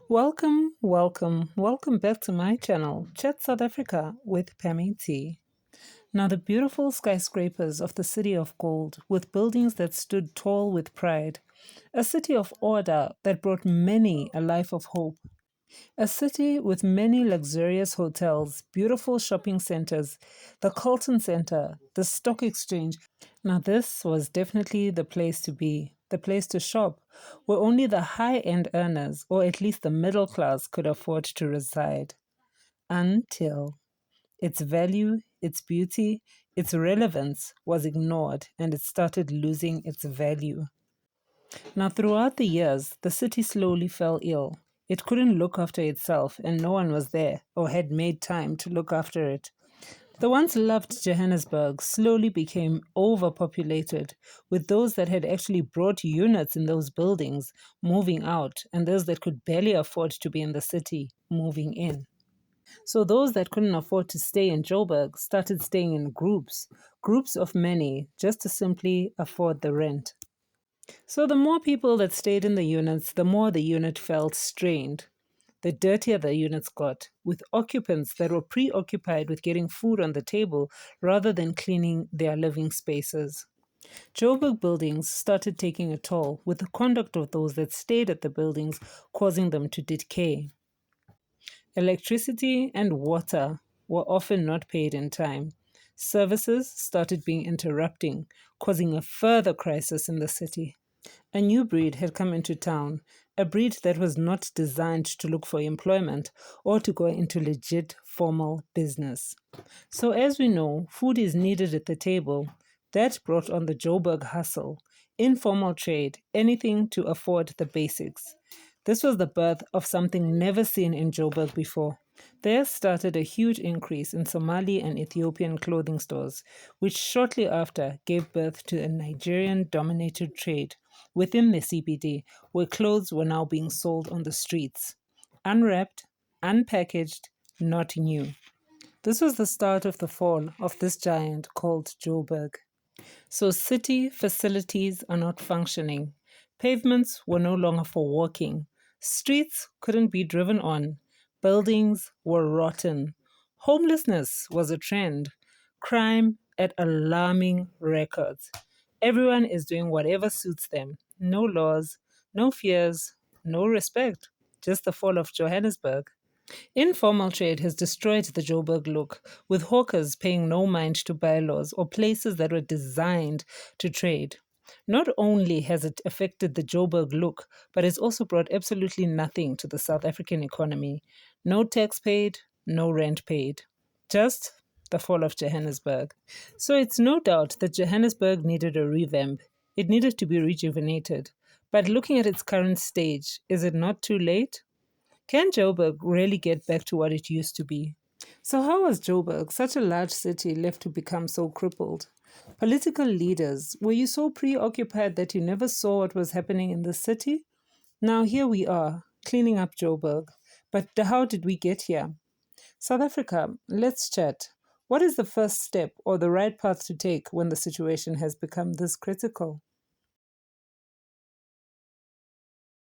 Welcome back to my channel, Chat South Africa with Pammy T. Now, the beautiful skyscrapers of the City of Gold, with buildings that stood tall with pride, a city of order that brought many a life of hope, a city with many luxurious hotels, beautiful shopping centers, the Carlton Center, the Stock Exchange. Now, this was definitely the place to be, the place to shop, where only the high end earners, or at least the middle class, could afford to reside. Until its value, its beauty, its relevance was ignored and it started losing its value. Now, throughout the years, the city slowly fell ill. It couldn't look after itself, and no one was there or had made time to look after it. The once loved Johannesburg slowly became overpopulated, with those that had actually brought units in those buildings moving out, and those that could barely afford to be in the city moving in. So those that couldn't afford to stay in Joburg started staying in groups, groups of many, just to simply afford the rent. So the more people that stayed in the units, the more the unit felt strained. The dirtier the units got, with occupants that were preoccupied with getting food on the table rather than cleaning their living spaces. Joburg buildings started taking a toll, with the conduct of those that stayed at the buildings causing them to decay. Electricity and water were often not paid in time. Services started being interrupting, causing a further crisis in the city. A new breed had come into town, a breed that was not designed to look for employment or to go into legit formal business. So, as we know, food is needed at the table. That brought on the Joburg hustle, informal trade, anything to afford the basics. This was the birth of something never seen in Joburg before. There started a huge increase in Somali and Ethiopian clothing stores, which shortly after gave birth to a Nigerian dominated trade within the CBD, where clothes were now being sold on the streets. Unwrapped, unpackaged, not new. This was the start of the fall of this giant called Joburg. So city facilities are not functioning. Pavements were no longer for walking. Streets couldn't be driven on. Buildings were rotten. Homelessness was a trend. Crime at alarming records. Everyone is doing whatever suits them. No laws, no fears, no respect. Just the fall of Johannesburg. Informal trade has destroyed the Joburg look, with hawkers paying no mind to bylaws or places that were designed to trade. Not only has it affected the Joburg look, but it's also brought absolutely nothing to the South African economy. No tax paid, no rent paid. Just the fall of Johannesburg. So it's no doubt that Johannesburg needed a revamp. It needed to be rejuvenated. But looking at its current stage, is it not too late? Can Joburg really get back to what it used to be? So, how was Joburg, such a large city, left to become so crippled? Political leaders, were you so preoccupied that you never saw what was happening in the city? Now, here we are, cleaning up Joburg. But how did we get here? South Africa, let's chat. What is the first step or the right path to take when the situation has become this critical?